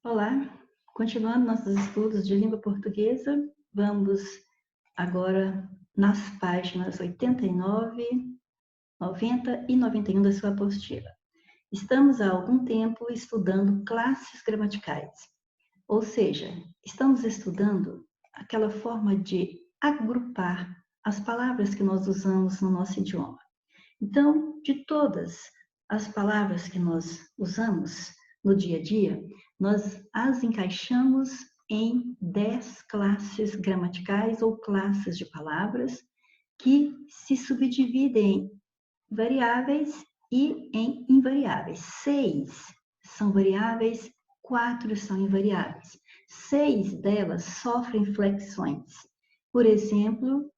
Olá, continuando nossos estudos de língua portuguesa, vamos agora nas páginas 89, 90 e 91 da sua apostila. Estamos há algum tempo estudando classes gramaticais, ou seja, estamos estudando aquela forma de agrupar as palavras que nós usamos no nosso idioma. Então, de todas as palavras que nós usamos no dia a dia, nós as encaixamos em 10 classes gramaticais ou classes de palavras que se subdividem em variáveis e em invariáveis. 6 são variáveis, 4 são invariáveis. 6 delas sofrem flexões. Por exemplo,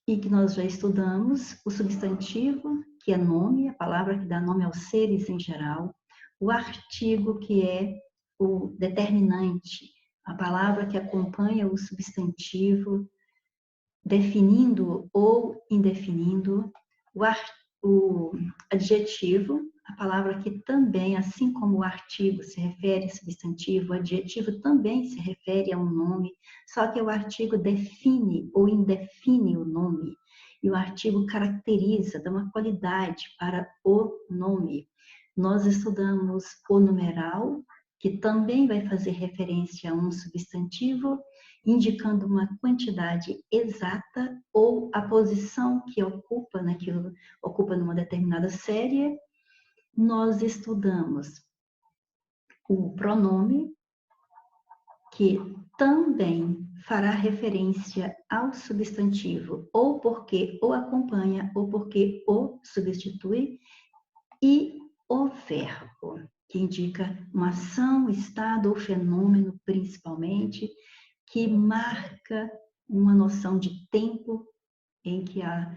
e que nós já estudamos, o substantivo, que é nome, a palavra que dá nome aos seres em geral, o artigo, que é o determinante, a palavra que acompanha o substantivo, definindo ou indefinindo, o adjetivo, a palavra que também, assim como o artigo se refere a substantivo, o adjetivo também se refere a um nome, só que o artigo define ou indefine o nome, e o artigo caracteriza, dá uma qualidade para o nome. Nós estudamos o numeral, que também vai fazer referência a um substantivo, indicando uma quantidade exata ou a posição que ocupa, né, que ocupa numa determinada série. Nós estudamos o pronome, que também fará referência ao substantivo, ou porque o acompanha, ou porque o substitui, e o verbo, que indica uma ação, estado ou fenômeno, principalmente, que marca uma noção de tempo em que a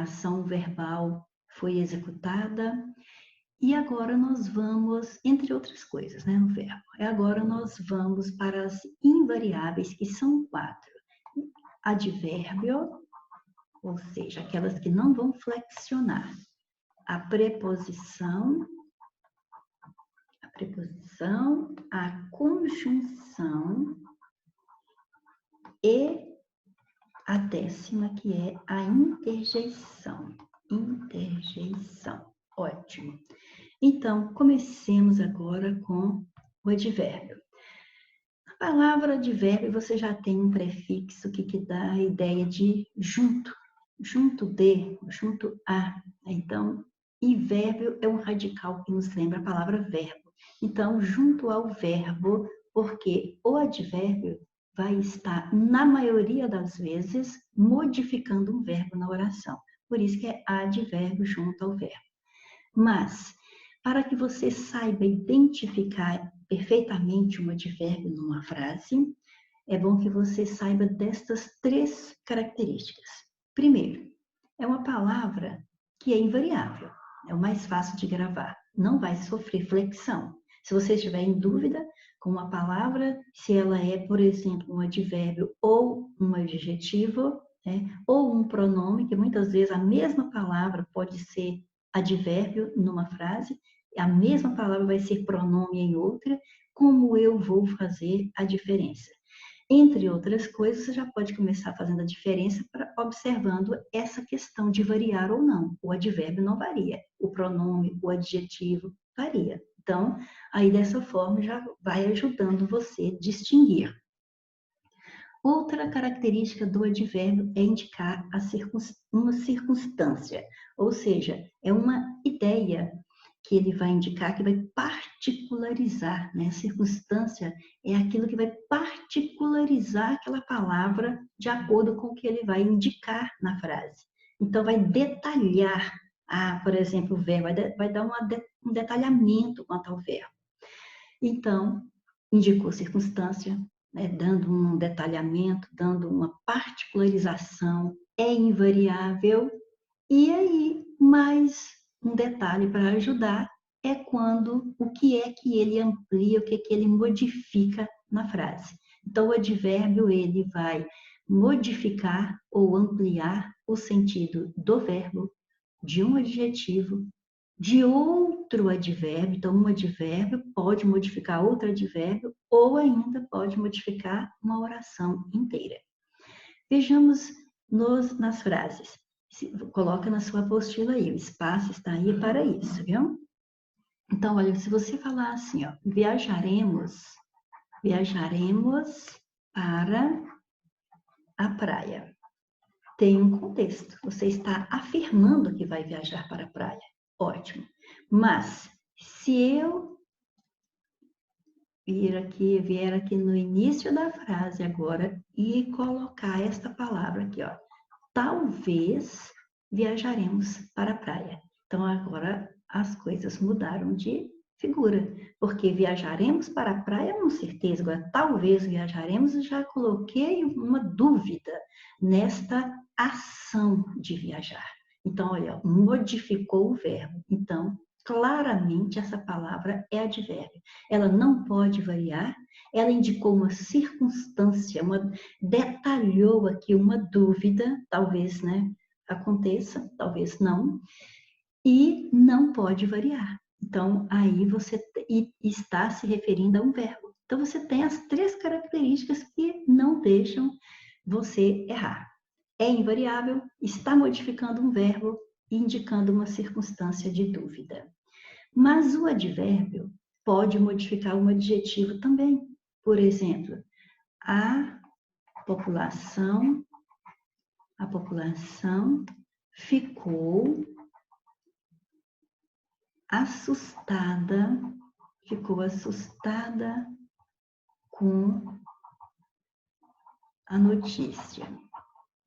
ação verbal foi executada. E agora nós vamos, entre outras coisas, né, no verbo. Agora nós vamos para as invariáveis, que são 4. Advérbio, ou seja, aquelas que não vão flexionar. A preposição, a conjunção e a 10ª, que é a interjeição. Interjeição. Ótimo. Então, comecemos agora com o advérbio. A palavra advérbio, você já tem um prefixo que dá a ideia de junto. Junto de, junto a. Então, e vérbio é um radical que nos lembra a palavra verbo. Então, junto ao verbo, porque o advérbio vai estar, na maioria das vezes, modificando um verbo na oração. Por isso que é advérbio junto ao verbo. Mas, para que você saiba identificar perfeitamente um advérbio numa frase, é bom que você saiba destas 3 características. Primeiro, é uma palavra que é invariável, é o mais fácil de gravar, não vai sofrer flexão. Se você estiver em dúvida com uma palavra, se ela é, por exemplo, um advérbio ou um adjetivo, né, ou um pronome, que muitas vezes a mesma palavra pode ser advérbio numa frase, a mesma palavra vai ser pronome em outra, como eu vou fazer a diferença? Entre outras coisas, você já pode começar fazendo a diferença observando essa questão de variar ou não. O advérbio não varia, o pronome, o adjetivo varia. Então, aí dessa forma já vai ajudando você a distinguir. Outra característica do advérbio é indicar uma circunstância, ou seja, é uma ideia que ele vai indicar, que vai particularizar, né? A circunstância é aquilo que vai particularizar aquela palavra de acordo com o que ele vai indicar na frase. Então, vai detalhar, por exemplo, o verbo, vai dar um detalhamento quanto ao verbo. Então, indicou circunstância, né, dando um detalhamento, dando uma particularização, é invariável. E aí, mais um detalhe para ajudar é quando, o que é que ele amplia, o que é que ele modifica na frase. Então, o advérbio, ele vai modificar ou ampliar o sentido do verbo, de um adjetivo, de outro advérbio. Então, um advérbio pode modificar outro advérbio ou ainda pode modificar uma oração inteira. Vejamos nas frases. Coloca na sua apostila aí, o espaço está aí para isso, viu? Então, olha, se você falar assim, ó, viajaremos para a praia. Tem um contexto. Você está afirmando que vai viajar para a praia. Ótimo. Mas, se eu vier aqui no início da frase agora e colocar esta palavra aqui, ó. Talvez viajaremos para a praia. Então, agora as coisas mudaram de figura, porque viajaremos para a praia, com certeza. Agora, talvez viajaremos, eu já coloquei uma dúvida nesta ação de viajar. Então, olha, modificou o verbo. Então, claramente essa palavra é advérbio. Ela não pode variar, ela indicou uma circunstância, detalhou aqui uma dúvida, talvez, né, aconteça, talvez não, e não pode variar. Então, aí você está se referindo a um verbo. Então, você tem as 3 características que não deixam você errar. É invariável, está modificando um verbo, indicando uma circunstância de dúvida. Mas o advérbio pode modificar um adjetivo também. Por exemplo, a população ficou assustada com a notícia.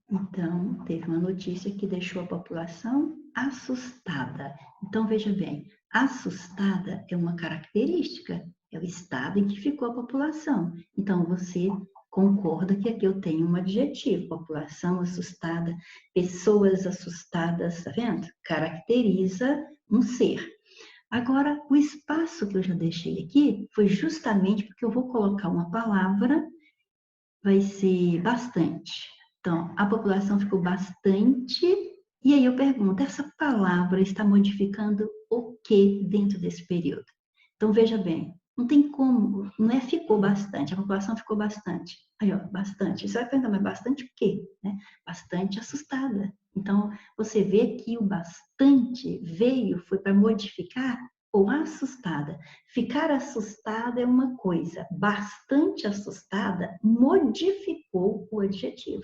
Então, teve uma notícia que deixou a população assustada. Então, veja bem, assustada é uma característica, é o estado em que ficou a população. Então, você concorda que aqui eu tenho um adjetivo, população assustada, pessoas assustadas, tá vendo? Caracteriza um ser. Agora, o espaço que eu já deixei aqui foi justamente porque eu vou colocar uma palavra, vai ser bastante. Então, a população ficou bastante, e aí eu pergunto, essa palavra está modificando o que dentro desse período? Então, veja bem, não tem como, não é ficou bastante, a população ficou bastante. Aí, ó, bastante. Você vai perguntar, mas bastante o quê? Né? Bastante assustada. Então, você vê que o bastante foi para modificar ou assustada. Ficar assustada é uma coisa, bastante assustada modificou o adjetivo.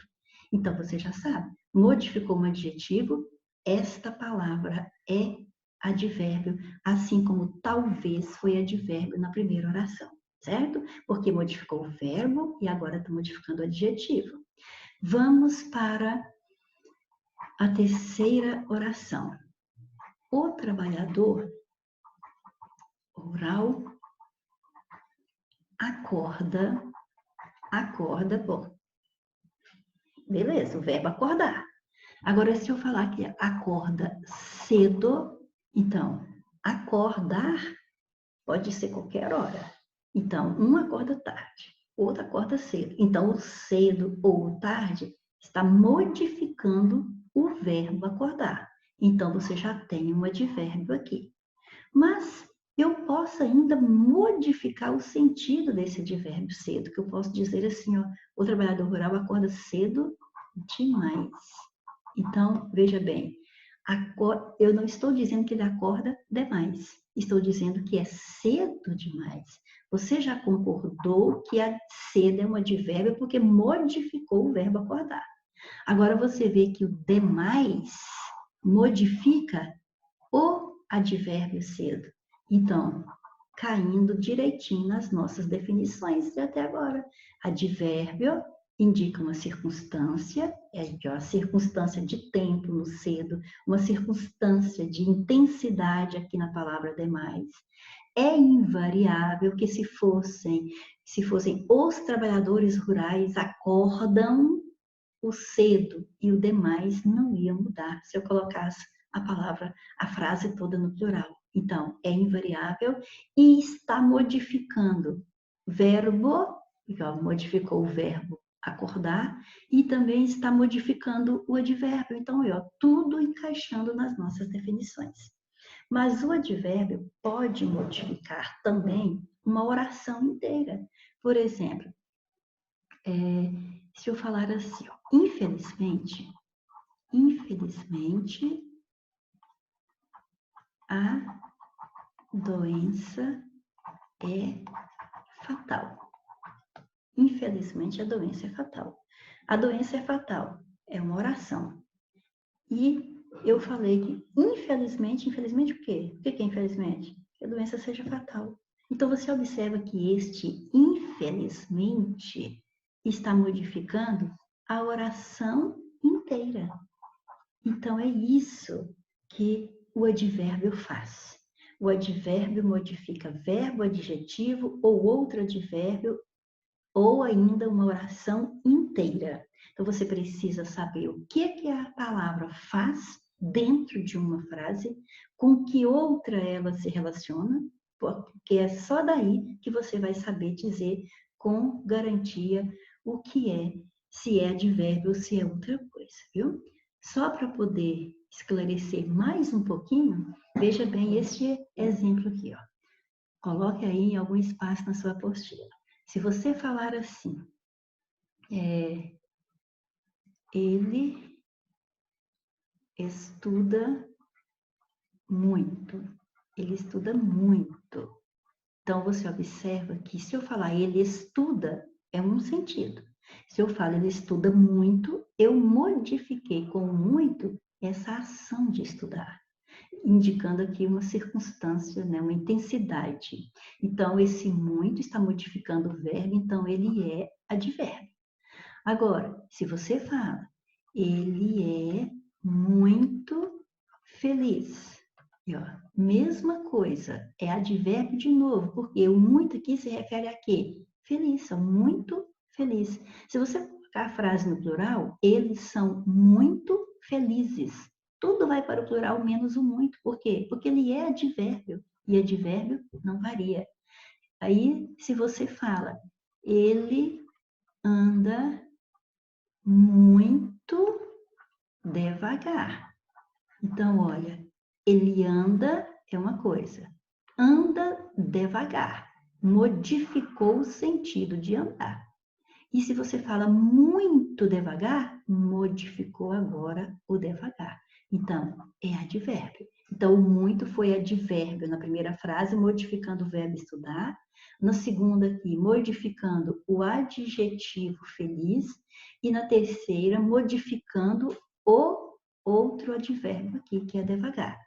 Então, você já sabe, modificou um adjetivo, esta palavra é advérbio, assim como talvez foi advérbio na primeira oração, certo? Porque modificou o verbo e agora está modificando o adjetivo. Vamos para a terceira oração. O trabalhador rural acorda, bom. Beleza, o verbo acordar. Agora, se eu falar que acorda cedo, então, acordar pode ser qualquer hora. Então, um acorda tarde, outro acorda cedo. Então, o cedo ou o tarde está modificando o verbo acordar. Então, você já tem um advérbio aqui. Mas eu posso ainda modificar o sentido desse advérbio cedo, que eu posso dizer assim, ó, o trabalhador rural acorda cedo demais. Então, veja bem, eu não estou dizendo que ele acorda demais, estou dizendo que é cedo demais. Você já concordou que a cedo é um advérbio porque modificou o verbo acordar. Agora você vê que o demais modifica o advérbio cedo. Então, caindo direitinho nas nossas definições de até agora. Advérbio indica uma circunstância, a circunstância de tempo no cedo, uma circunstância de intensidade aqui na palavra demais. É invariável que se fossem os trabalhadores rurais acordam, o cedo e o demais não ia mudar se eu colocasse a frase toda no plural. Então, é invariável e está modificando verbo, modificou o verbo acordar, e também está modificando o advérbio. Então, tudo encaixando nas nossas definições. Mas o advérbio pode modificar também uma oração inteira. Por exemplo, se eu falar assim, ó, infelizmente, a doença é fatal. Infelizmente, a doença é fatal. A doença é fatal. É uma oração. E eu falei que, infelizmente o quê? O que é infelizmente? Que a doença seja fatal. Então, você observa que este infelizmente está modificando a oração inteira. Então, é isso que o advérbio faz. O advérbio modifica verbo, adjetivo ou outro advérbio, ou ainda uma oração inteira. Então, você precisa saber o que a palavra faz dentro de uma frase, com que outra ela se relaciona, porque é só daí que você vai saber dizer com garantia o que é, se é advérbio ou se é outra coisa, viu? Só para poder esclarecer mais um pouquinho, veja bem este exemplo aqui, ó. Coloque aí em algum espaço na sua apostila. Se você falar assim, ele estuda muito. Ele estuda muito. Então, você observa que se eu falar ele estuda, é um sentido. Se eu falo ele estuda muito, eu modifiquei com muito essa ação de estudar, indicando aqui uma circunstância, né, uma intensidade. Então, esse muito está modificando o verbo, então ele é advérbio. Agora, se você fala, ele é muito feliz. E, ó, mesma coisa, é advérbio de novo, porque o muito aqui se refere a quê? Feliz, são muito felizes. Se você colocar a frase no plural, eles são muito felizes. Tudo vai para o plural menos o muito. Por quê? Porque ele é advérbio, e advérbio não varia. Aí, se você fala, ele anda muito devagar. Então, olha, ele anda é uma coisa, anda devagar, modificou o sentido de andar. E se você fala muito devagar, modificou agora o devagar. Então, é advérbio. Então, o muito foi advérbio na primeira frase, modificando o verbo estudar. Na segunda aqui, modificando o adjetivo feliz. E na terceira, modificando o outro advérbio aqui, que é devagar.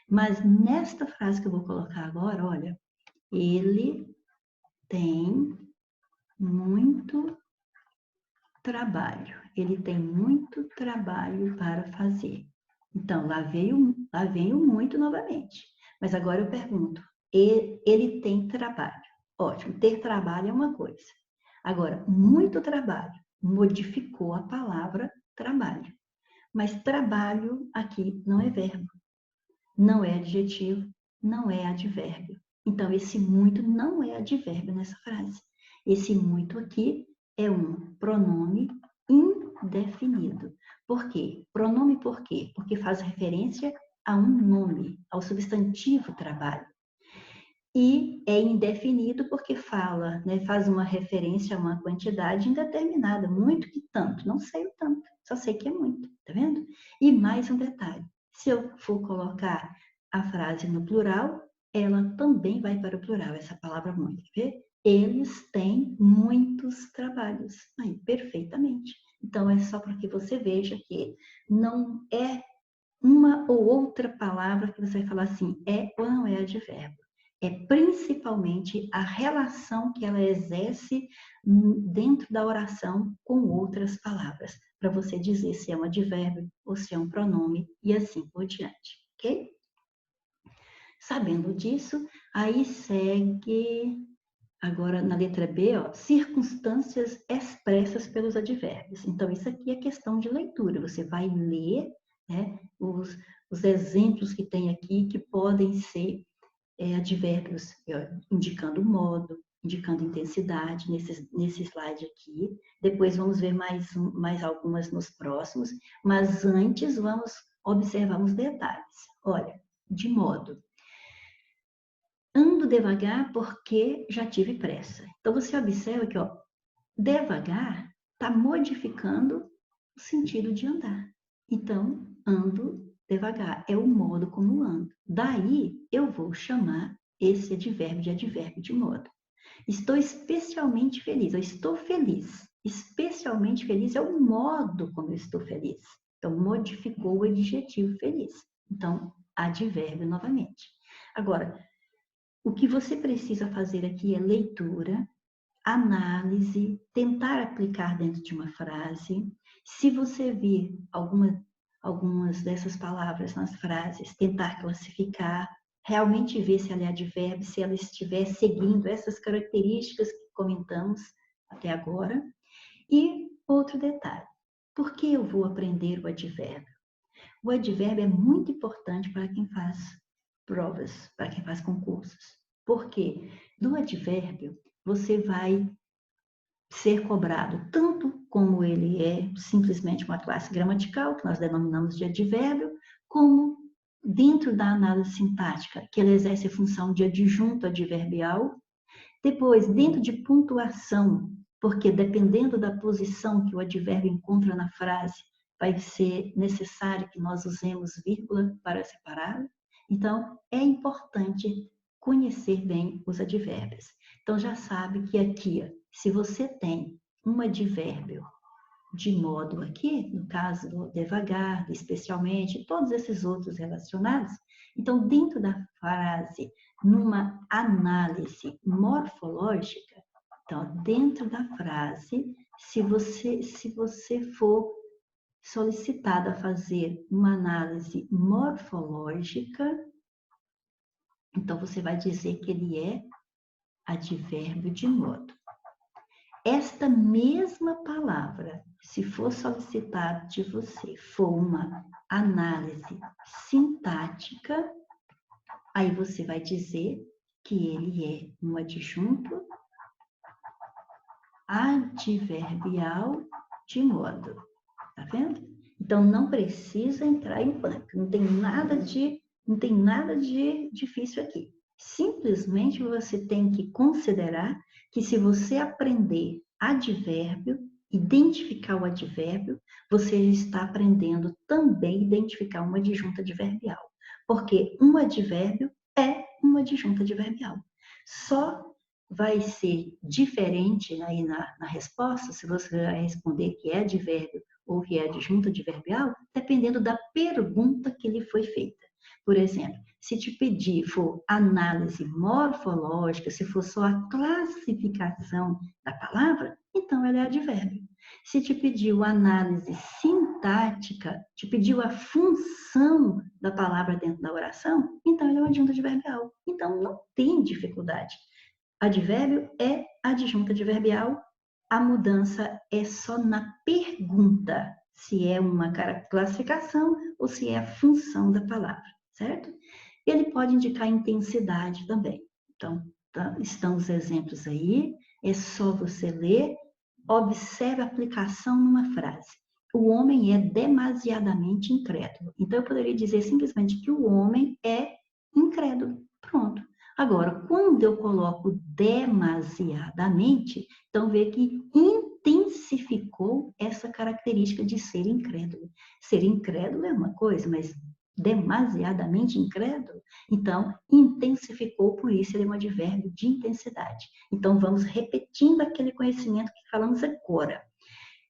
Mas nesta frase que eu vou colocar agora, olha, ele tem muito trabalho. Ele tem muito trabalho para fazer. Então, lá veio muito novamente. Mas agora eu pergunto, ele tem trabalho. Ótimo, ter trabalho é uma coisa. Agora, muito trabalho modificou a palavra trabalho. Mas trabalho aqui não é verbo, não é adjetivo, não é advérbio. Então, esse muito não é advérbio nessa frase. Esse muito aqui é um pronome indefinido. Por quê? Pronome por quê? Porque faz referência a um nome, ao substantivo trabalho. E é indefinido porque fala, né, faz uma referência a uma quantidade indeterminada, muito que tanto, não sei o tanto, só sei que é muito, tá vendo? E mais um detalhe, se eu for colocar a frase no plural, ela também vai para o plural, essa palavra muito, quer ver? Eles têm muitos trabalhos. Aí, perfeitamente. Então, é só para que você veja que não é uma ou outra palavra que você vai falar assim, é ou não é advérbio. É principalmente a relação que ela exerce dentro da oração com outras palavras, para você dizer se é um advérbio ou se é um pronome e assim por diante, ok? Sabendo disso, aí segue agora na letra B, ó, circunstâncias expressas pelos advérbios. Então, isso aqui é questão de leitura. Você vai ler, né, os exemplos que tem aqui que podem ser advérbios, indicando modo, indicando intensidade, nesse slide aqui. Depois vamos ver mais algumas nos próximos, mas antes vamos observar os detalhes. Olha, de modo. Ando devagar porque já tive pressa. Então, você observa que, ó, devagar está modificando o sentido de andar. Então, ando devagar. É o modo como ando. Daí, eu vou chamar esse advérbio de advérbio de modo. Estou especialmente feliz. Eu estou feliz. Especialmente feliz é o modo como eu estou feliz. Então, modificou o adjetivo feliz. Então, advérbio novamente. Agora, o que você precisa fazer aqui é leitura, análise, tentar aplicar dentro de uma frase. Se você vir algumas dessas palavras nas frases, tentar classificar, realmente ver se ela é advérbio, se ela estiver seguindo essas características que comentamos até agora. E outro detalhe, por que eu vou aprender o advérbio? O advérbio é muito importante para quem faz provas, para quem faz concursos. Porque do advérbio você vai ser cobrado tanto como ele é simplesmente uma classe gramatical, que nós denominamos de advérbio, como dentro da análise sintática, que ele exerce a função de adjunto adverbial. Depois, dentro de pontuação, porque dependendo da posição que o advérbio encontra na frase, vai ser necessário que nós usemos vírgula para separá-lo. Então, é importante conhecer bem os advérbios. Então, já sabe que aqui, se você tem um advérbio de modo aqui, no caso do devagar, do especialmente, todos esses outros relacionados, então, dentro da frase, numa análise morfológica, então, dentro da frase, se você for solicitado a fazer uma análise morfológica, então você vai dizer que ele é advérbio de modo. Esta mesma palavra, se for solicitado de você, for uma análise sintática, aí você vai dizer que ele é um adjunto adverbial de modo. Tá vendo? Então, não precisa entrar em pânico. Não tem nada de difícil aqui. Simplesmente você tem que considerar que se você aprender advérbio, identificar o advérbio, você está aprendendo também identificar uma adjunta adverbial. Porque um advérbio é uma adjunta adverbial. Só vai ser diferente aí na resposta, se você vai responder que é advérbio ou que é adjunta adverbial, dependendo da pergunta que lhe foi feita. Por exemplo, se te pedir for análise morfológica, se for só a classificação da palavra, então ela é advérbio. Se te pediu análise sintática, te pediu a função da palavra dentro da oração, então ela é uma adjunta adverbial. Então não tem dificuldade. Advérbio é adjunta adverbial, a mudança é só na pergunta, se é uma classificação ou se é a função da palavra, certo? Ele pode indicar intensidade também. Então, estão os exemplos aí, é só você ler, observe a aplicação numa frase. O homem é demasiadamente incrédulo. Então, eu poderia dizer simplesmente que o homem é incrédulo. Pronto. Agora, quando eu coloco demasiadamente, então vê que intensificou essa característica de ser incrédulo. Ser incrédulo é uma coisa, mas demasiadamente incrédulo, então intensificou, por isso ele é um advérbio de intensidade. Então vamos repetindo aquele conhecimento que falamos agora.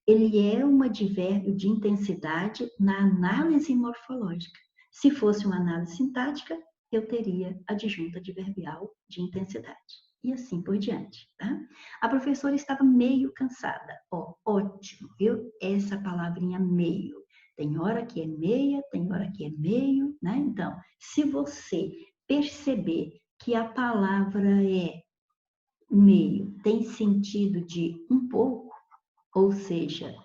Ele é um advérbio de intensidade na análise morfológica. Se fosse uma análise sintática, eu teria adjunta adverbial de intensidade. E assim por diante, tá? A professora estava meio cansada. Ó, ótimo, viu? Essa palavrinha meio. Tem hora que é meia, tem hora que é meio, né? Então, se você perceber que a palavra é meio, tem sentido de um pouco, ou seja,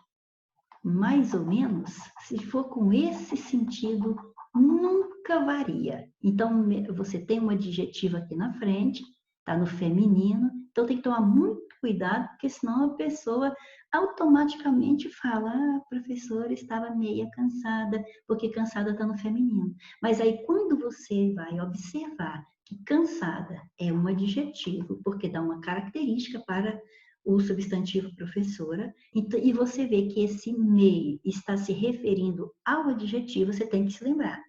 mais ou menos, se for com esse sentido, nunca varia. Então, você tem um adjetivo aqui na frente, está no feminino, então tem que tomar muito cuidado, porque senão a pessoa automaticamente fala, a professora estava meia cansada, porque cansada está no feminino. Mas aí, quando você vai observar que cansada é um adjetivo, porque dá uma característica para o substantivo professora, e você vê que esse meio está se referindo ao adjetivo, você tem que se lembrar.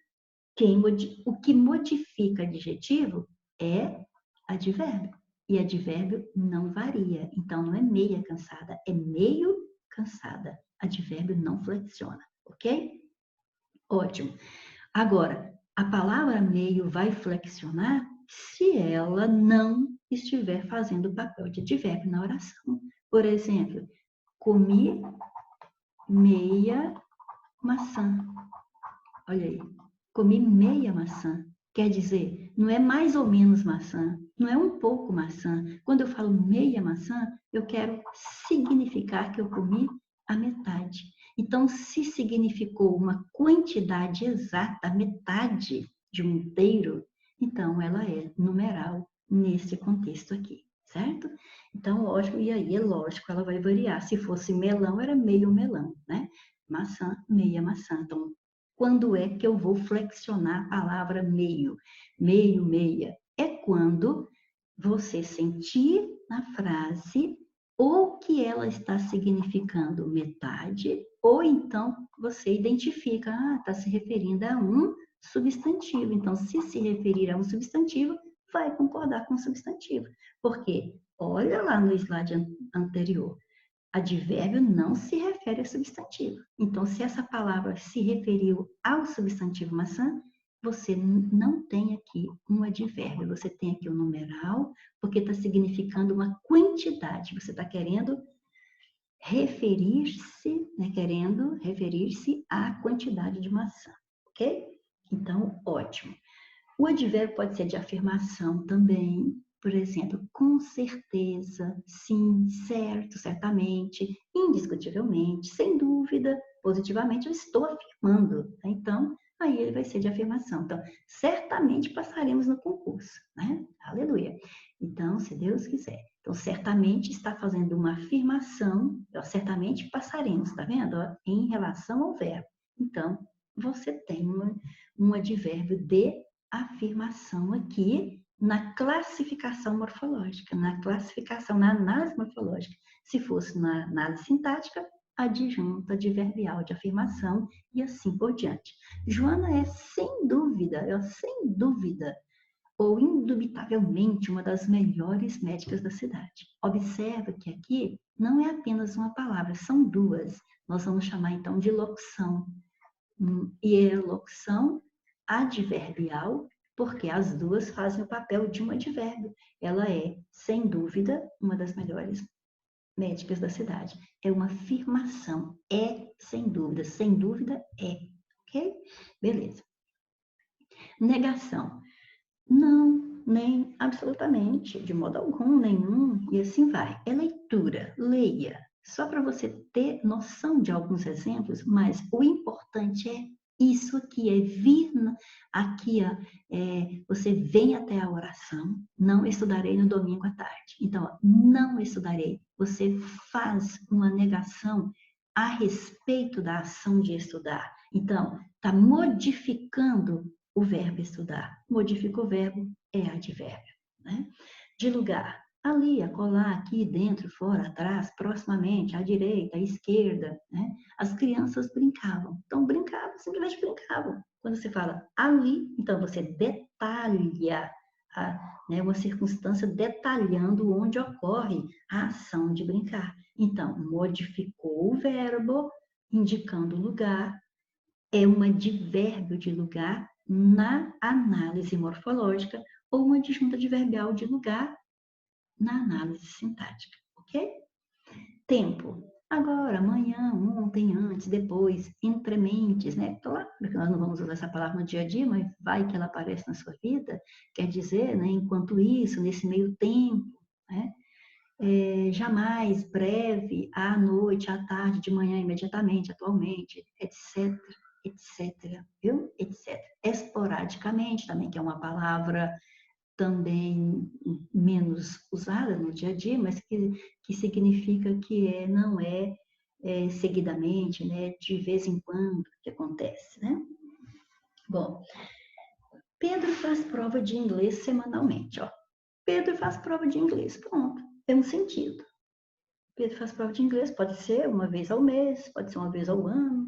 O que modifica adjetivo é advérbio. E advérbio não varia. Então, não é meia cansada, é meio cansada. Advérbio não flexiona, ok? Ótimo. Agora, a palavra meio vai flexionar se ela não estiver fazendo o papel de advérbio na oração. Por exemplo, comi meia maçã. Olha aí, comi meia maçã. Quer dizer, não é mais ou menos maçã, não é um pouco maçã. Quando eu falo meia maçã, eu quero significar que eu comi a metade. Então, se significou uma quantidade exata, metade de um inteiro, então ela é numeral nesse contexto aqui, certo? Então, lógico, e aí é lógico, ela vai variar. Se fosse melão, era meio melão, né? Maçã, meia maçã. Então, quando é que eu vou flexionar a palavra meio? Meio, meia. É quando você sentir na frase ou que ela está significando metade, ou então você identifica, está se referindo a um substantivo. Então, se referir a um substantivo, vai concordar com o substantivo. Porque, olha lá no slide anterior, advérbio não se refere a substantivo. Então, se essa palavra se referiu ao substantivo maçã, você não tem aqui um advérbio, você tem aqui um numeral, porque está significando uma quantidade. Você está querendo referir-se, né, querendo referir-se à quantidade de maçã, ok? Então, ótimo. O advérbio pode ser de afirmação também, por exemplo, com certeza, sim, certo, certamente, indiscutivelmente, sem dúvida, positivamente, eu estou afirmando. Né? Então, aí ele vai ser de afirmação. Então, certamente passaremos no concurso, né? Aleluia. Então, se Deus quiser. Então, certamente está fazendo uma afirmação, certamente passaremos, tá vendo? Em relação ao verbo. Então, você tem um advérbio de afirmação aqui na classificação morfológica, na classificação, na análise morfológica. Se fosse na análise sintática, adjunto, adverbial de afirmação e assim por diante. Joana é sem dúvida, ou indubitavelmente uma das melhores médicas da cidade. Observa que aqui não é apenas uma palavra, são duas. Nós vamos chamar então de locução. E é locução adverbial, porque as duas fazem o papel de um advérbio. Ela é, sem dúvida, uma das melhores médicas da cidade. É uma afirmação. É, sem dúvida, é. Ok? Beleza. Negação. Não, nem absolutamente, de modo algum, nenhum, e assim vai. É leitura, leia. Só para você ter noção de alguns exemplos, mas o importante é isso aqui, é vir aqui, você vem até a oração, não estudarei no domingo à tarde. Então, não estudarei. Você faz uma negação a respeito da ação de estudar. Então, está modificando o verbo estudar. Modifica o verbo, é advérbio. Né? De lugar, ali, acolá, aqui, dentro, fora, atrás, proximamente, à direita, à esquerda. Né? As crianças brincavam. Então, brincavam, simplesmente brincavam. Quando você fala ali, então você detalha uma circunstância detalhando onde ocorre a ação de brincar. Então, modificou o verbo, indicando o lugar, é um advérbio de lugar na análise morfológica ou uma adjunta adverbial de lugar na análise sintática, ok? Tempo. Agora, amanhã, ontem, antes, depois, entre mentes, né? Claro que nós não vamos usar essa palavra no dia a dia, mas vai que ela aparece na sua vida. Quer dizer, né? Enquanto isso, nesse meio tempo, né? Jamais, breve, à noite, à tarde, de manhã, imediatamente, atualmente, etc, etc, viu? Etc. Esporadicamente, também, que é uma palavra também menos usada no dia a dia, mas que significa que não é, seguidamente, né? De vez em quando que acontece, né? Bom, Pedro faz prova de inglês semanalmente, ó. Pedro faz prova de inglês, pronto. Tem um sentido. Pedro faz prova de inglês, pode ser uma vez ao mês, pode ser uma vez ao ano,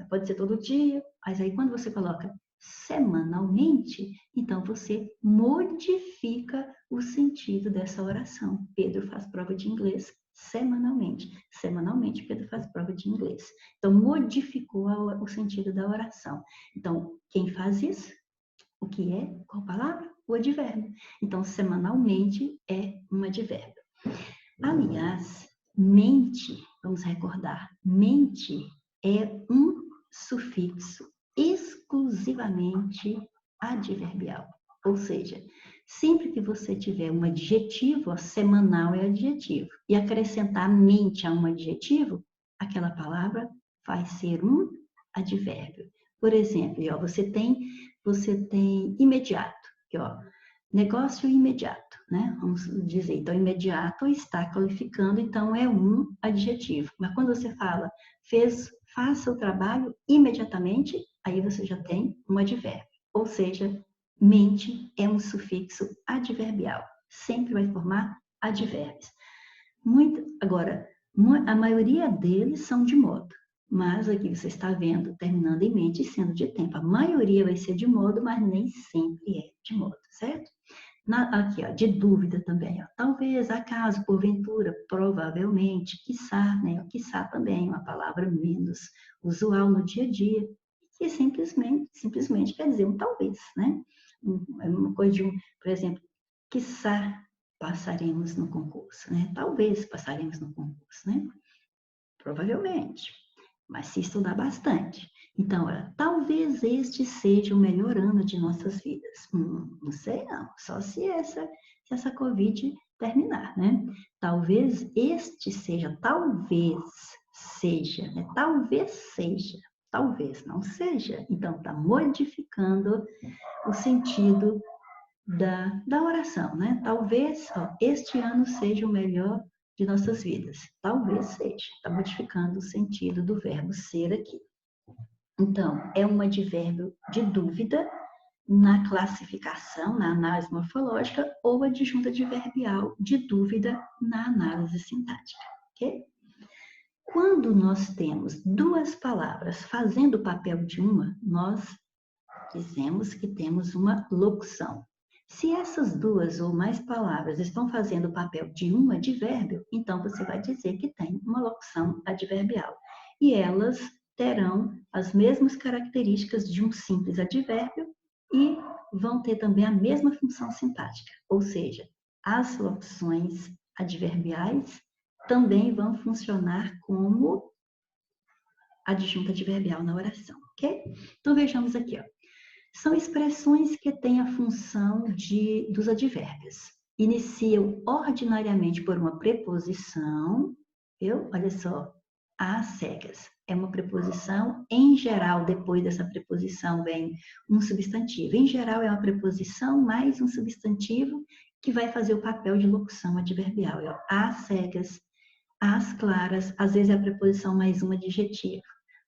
pode ser todo dia. Mas aí quando você coloca semanalmente, então você modifica o sentido dessa oração. Pedro faz prova de inglês semanalmente. Semanalmente, Pedro faz prova de inglês. Então, modificou o sentido da oração. Então, quem faz isso? O que é? Qual palavra? O advérbio. Então, semanalmente é um advérbio. Aliás, mente, vamos recordar, mente é um sufixo exclusivamente adverbial. Ou seja, sempre que você tiver um adjetivo, semanal é adjetivo, e acrescentar mente a um adjetivo, aquela palavra vai ser um advérbio. Por exemplo, ó, você tem imediato, aqui, ó, negócio imediato, né? Vamos dizer, então imediato está qualificando, então é um adjetivo. Mas quando você fala faça o trabalho imediatamente, aí você já tem um advérbio. Ou seja, mente é um sufixo adverbial. Sempre vai formar advérbios. Agora, a maioria deles são de modo. Mas aqui você está vendo, terminando em mente e sendo de tempo. A maioria vai ser de modo, mas nem sempre é de modo, certo? Aqui, ó, de dúvida também, ó. Talvez, acaso, porventura, provavelmente, quiçá, né? O quiçá também é uma palavra menos usual no dia a dia, que simplesmente quer dizer um talvez, né? É uma coisa de por exemplo, quiçá passaremos no concurso, né? Talvez passaremos no concurso, né? Provavelmente, mas se estudar bastante. Então, olha, talvez este seja o melhor ano de nossas vidas. Não sei não, só se essa Covid terminar, né? Talvez este seja, né? Talvez não seja. Então, está modificando o sentido da oração, né? Talvez este ano seja o melhor de nossas vidas. Talvez seja. Está modificando o sentido do verbo ser aqui. Então, é um advérbio de dúvida na classificação, na análise morfológica, ou adjunto adverbial de dúvida na análise sintática, ok? Quando nós temos duas palavras fazendo o papel de uma, nós dizemos que temos uma locução. Se essas duas ou mais palavras estão fazendo o papel de um advérbio, então você vai dizer que tem uma locução adverbial. E elas terão as mesmas características de um simples advérbio e vão ter também a mesma função sintática. Ou seja, as locuções adverbiais também vão funcionar como adjunto adverbial na oração, ok? Então vejamos aqui, ó. São expressões que têm a função dos advérbios. Iniciam ordinariamente por uma preposição, viu? Olha só, às cegas. É uma preposição, em geral, depois dessa preposição vem um substantivo. Em geral, é uma preposição mais um substantivo que vai fazer o papel de locução adverbial. Às cegas, às claras, às vezes é a preposição mais um adjetivo.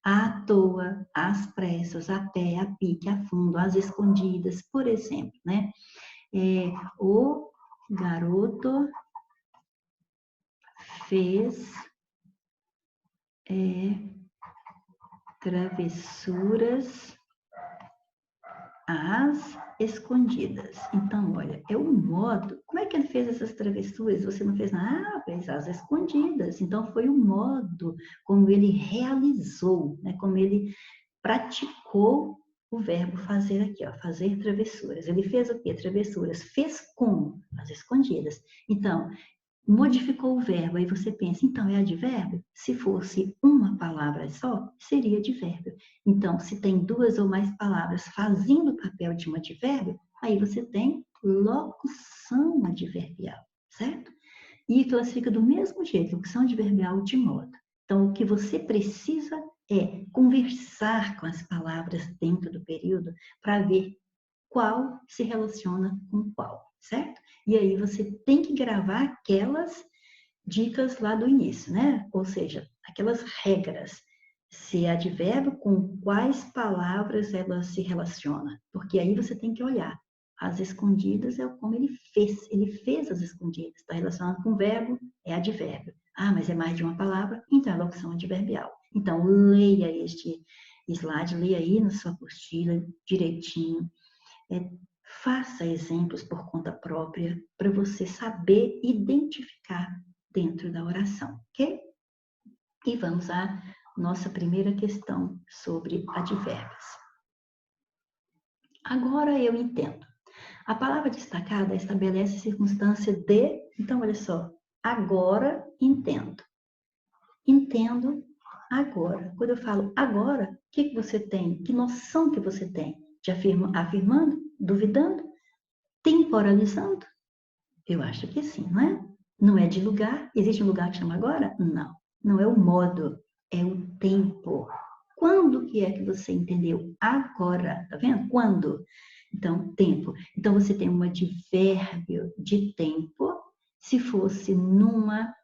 À toa, às pressas, a pé, a pique, a fundo, às escondidas, por exemplo, né? O garoto fez travessuras às escondidas. Então, olha, é o modo. Como é que ele fez essas travessuras? Você não fez nada? Ah, fez às escondidas. Então, foi o modo como ele realizou, né? Como ele praticou o verbo fazer aqui, ó, fazer travessuras. Ele fez o quê? Travessuras. Fez como? Às escondidas. Então, modificou o verbo, aí você pensa, então é advérbio? Se fosse uma palavra só, seria advérbio. Então, se tem duas ou mais palavras fazendo o papel de um advérbio, aí você tem locução adverbial, certo? E classifica do mesmo jeito, locução adverbial de modo. Então, o que você precisa é conversar com as palavras dentro do período para ver qual se relaciona com qual, certo? E aí você tem que gravar aquelas dicas lá do início, né? Ou seja, aquelas regras. Se é advérbio, com quais palavras ela se relaciona? Porque aí você tem que olhar. As escondidas é como ele fez. Ele fez as escondidas. Está relacionado com o verbo, é advérbio. Ah, mas é mais de uma palavra, então é locução adverbial. Então, leia este slide, leia aí na sua apostila direitinho. Faça exemplos por conta própria para você saber identificar dentro da oração, ok? E vamos à nossa primeira questão sobre advérbios. Agora eu entendo. A palavra destacada estabelece circunstância de... Então, olha só. Agora entendo. Entendo agora. Quando eu falo agora, o que você tem? Que noção que você tem? De afirmando? Duvidando? Temporalizando? Eu acho que sim, não é? Não é de lugar. Existe um lugar que chama agora? Não. Não é o modo, é o tempo. Quando que é que você entendeu? Agora, tá vendo? Quando? Então, tempo. Então, você tem um advérbio de tempo. Se fosse numa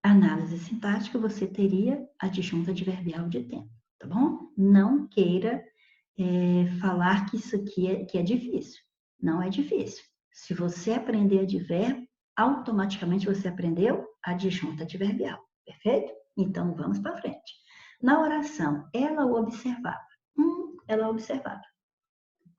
análise sintática, você teria adjunto adverbial de tempo, tá bom? Não queira falar que isso aqui que é difícil. Não é difícil. Se você aprender advérbio, automaticamente você aprendeu adjunto adverbial, perfeito? Então, vamos para frente. Na oração, ela o observava. Ela observava.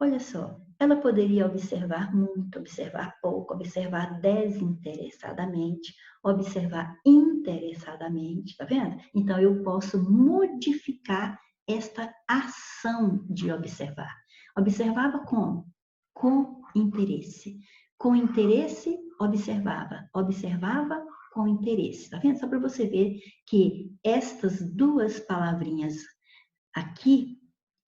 Olha só, ela poderia observar muito, observar pouco, observar desinteressadamente, observar interessadamente, tá vendo? Então, eu posso modificar esta ação de observar. Observava como? Com interesse. Com interesse, observava. Observava com interesse, tá vendo? Só para você ver que estas duas palavrinhas aqui,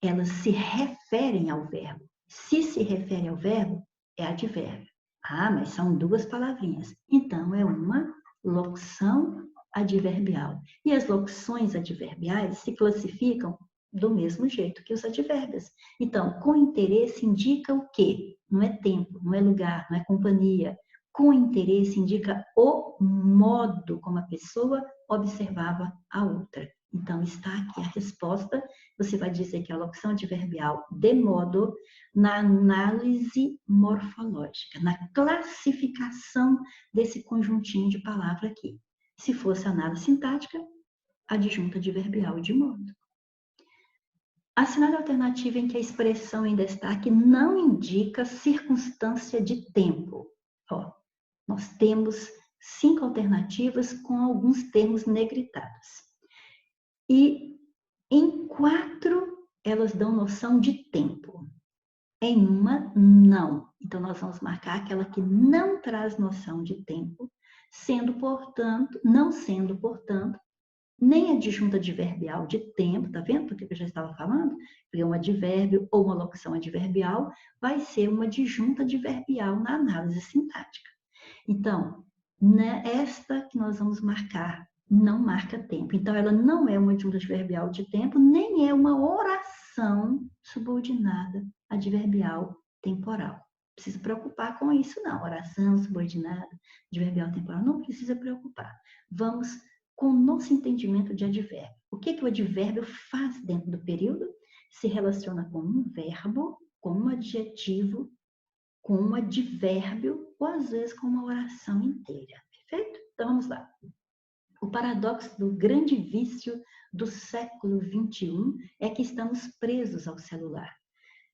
elas se referem ao verbo. Se refere ao verbo, é advérbio. Ah, mas são duas palavrinhas. Então, é uma locução adverbial. E as locuções adverbiais se classificam do mesmo jeito que os advérbios. Então, com interesse indica o quê? Não é tempo, não é lugar, não é companhia. Com interesse indica o modo como a pessoa observava a outra. Então, está aqui a resposta. Você vai dizer que a locução adverbial de modo na análise morfológica, na classificação desse conjuntinho de palavra aqui. Se fosse análise sintática, adjunto adverbial de modo. Assinale a alternativa em que a expressão em destaque não indica circunstância de tempo. Ó, nós temos 5 alternativas com alguns termos negritados. E em 4, elas dão noção de tempo. Em uma, não. Então, nós vamos marcar aquela que não traz noção de tempo, não sendo, portanto, nem adjunta adverbial de tempo, tá vendo? Porque eu já estava falando, porque um advérbio ou uma locução adverbial vai ser uma adjunta adverbial na análise sintática. Então, esta que nós vamos marcar não marca tempo. Então, ela não é uma adjunta adverbial de tempo, nem é uma oração subordinada adverbial temporal. Não precisa preocupar com isso, não. Oração subordinada adverbial temporal, não precisa preocupar. Vamos com o nosso entendimento de advérbio. O que o advérbio faz dentro do período? Se relaciona com um verbo, com um adjetivo, com um advérbio ou às vezes com uma oração inteira. Perfeito? Então vamos lá. O paradoxo do grande vício do século XXI é que estamos presos ao celular.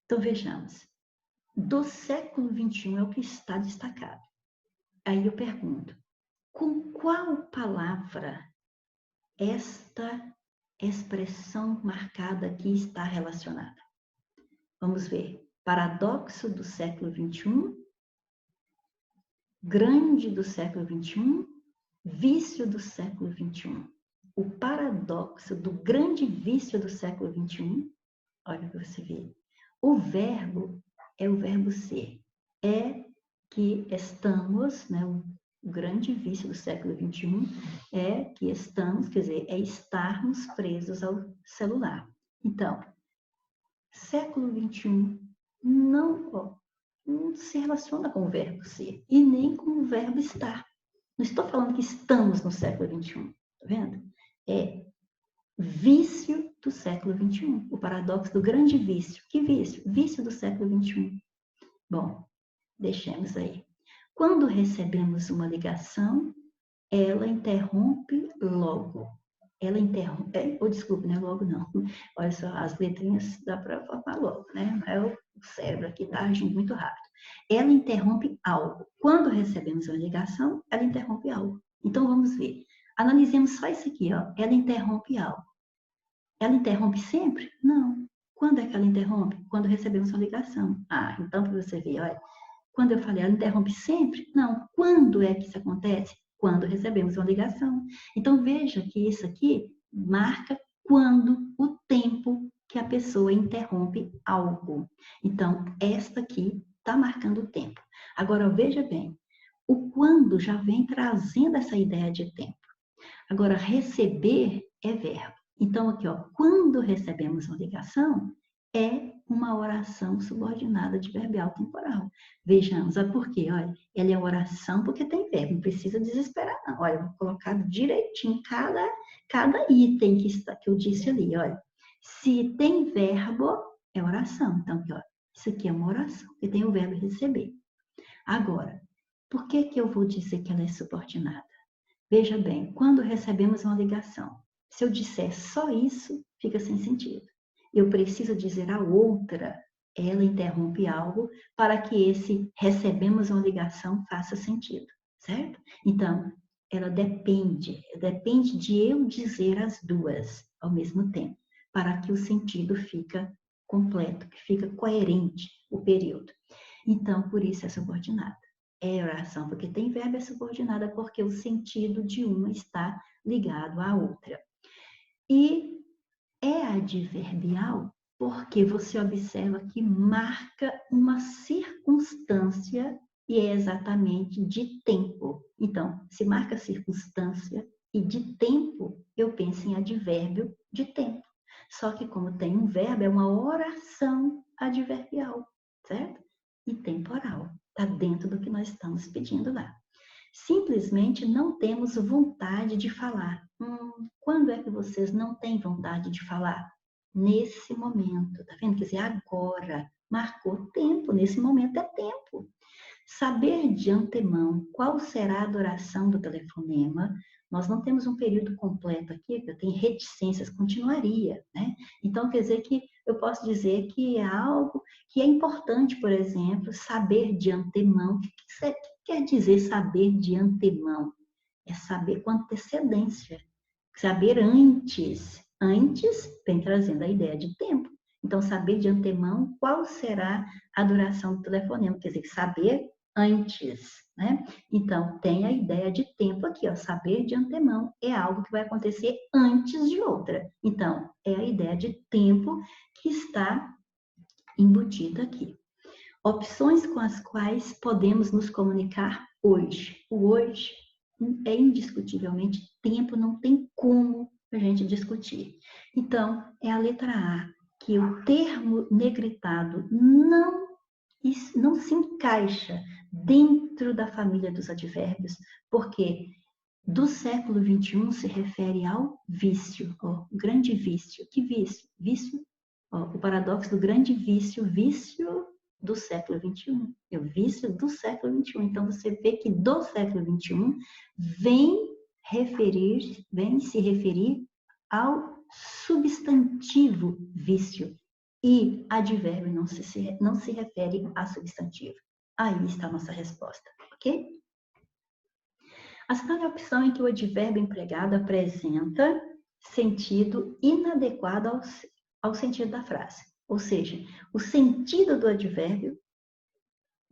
Então vejamos, do século XXI é o que está destacado. Aí eu pergunto, com qual palavra esta expressão marcada aqui está relacionada? Vamos ver. Paradoxo do século XXI, grande do século XXI, vício do século XXI. O paradoxo do grande vício do século XXI, olha para você ver. O verbo é o verbo ser. É que estamos, né? O grande vício do século XXI é que estamos, quer dizer, é estarmos presos ao celular. Então, século XXI não se relaciona com o verbo ser e nem com o verbo estar. Não estou falando que estamos no século XXI, tá vendo? vício do século XXI. O paradoxo do grande vício. Que vício? Vício do século XXI. Bom, deixemos aí. Quando recebemos uma ligação, ela interrompe logo. Ela interrompe, desculpe, não é logo não. Olha só, as letrinhas dá para formar logo, né? É o cérebro aqui está agindo muito rápido. Ela interrompe algo. Quando recebemos uma ligação, ela interrompe algo. Então vamos ver. Analisemos só isso aqui, ó. Ela interrompe algo. Ela interrompe sempre? Não. Quando é que ela interrompe? Quando recebemos uma ligação. Ah, então para você ver, olha. Quando eu falei, ela interrompe sempre? Não. Quando é que isso acontece? Quando recebemos uma ligação. Então, veja que isso aqui marca quando, o tempo que a pessoa interrompe algo. Então, esta aqui está marcando o tempo. Agora, veja bem, o quando já vem trazendo essa ideia de tempo. Agora, receber é verbo. Então, aqui, ó, quando recebemos uma ligação, é uma oração subordinada adverbial temporal. Vejamos, por quê? Olha, ela é oração porque tem verbo, não precisa desesperar, não. Olha, eu vou colocar direitinho cada item que eu disse ali, olha. Se tem verbo, é oração. Então, aqui, ó, isso aqui é uma oração, porque tem o verbo receber. Agora, por que eu vou dizer que ela é subordinada? Veja bem, quando recebemos uma ligação, se eu disser só isso, fica sem sentido. Eu preciso dizer a outra, ela interrompe algo para que esse recebemos uma ligação faça sentido, certo? Então, ela depende de eu dizer as duas ao mesmo tempo, para que o sentido fica completo, que fica coerente o período. Então, por isso é subordinada. É oração porque tem verbo, é subordinada porque o sentido de uma está ligado à outra. E é adverbial porque você observa que marca uma circunstância e é exatamente de tempo. Então, se marca circunstância e de tempo, eu penso em advérbio de tempo. Só que como tem um verbo, é uma oração adverbial, certo? E temporal. Está dentro do que nós estamos pedindo lá. Simplesmente não temos vontade de falar. Quando é que vocês não têm vontade de falar? Nesse momento, tá vendo? Quer dizer, agora, marcou tempo, nesse momento é tempo. Saber de antemão qual será a duração do telefonema, nós não temos um período completo aqui, porque eu tenho reticências, continuaria, né? Então, quer dizer que eu posso dizer que é algo que é importante, por exemplo, saber de antemão. O que quer dizer saber de antemão? É saber com antecedência, saber antes. Antes vem trazendo a ideia de tempo. Então, saber de antemão qual será a duração do telefonema, quer dizer, saber antes, né? Então, tem a ideia de tempo aqui, ó. Saber de antemão é algo que vai acontecer antes de outra. Então, é a ideia de tempo que está embutida aqui. Opções com as quais podemos nos comunicar hoje. O hoje é indiscutivelmente tempo, não tem como a gente discutir. Então, é a letra A, que o termo negritado não se encaixa dentro da família dos advérbios, porque do século XXI se refere ao vício, ó, grande vício. Que vício? Vício, ó, o paradoxo do grande vício, vício do século XXI. É o vício do século XXI. Então, você vê que do século XXI vem se referir ao substantivo vício. E advérbio não se refere a substantivo. Aí está a nossa resposta, ok? Assinale a opção em que o advérbio empregado apresenta sentido inadequado ao sentido da frase. Ou seja, o sentido do advérbio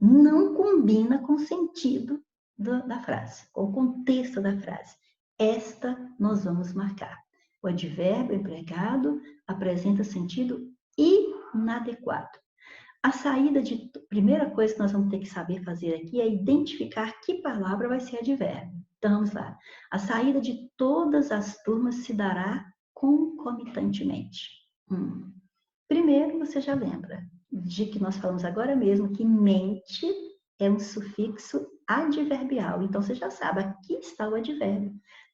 não combina com o sentido da frase, com o contexto da frase. Esta nós vamos marcar. O advérbio empregado apresenta sentido inadequado. Primeira coisa que nós vamos ter que saber fazer aqui é identificar que palavra vai ser advérbio. Então, vamos lá. A saída de todas as turmas se dará concomitantemente. Primeiro, você já lembra de que nós falamos agora mesmo que mente é um sufixo adverbial. Então, você já sabe, aqui está o advérbio.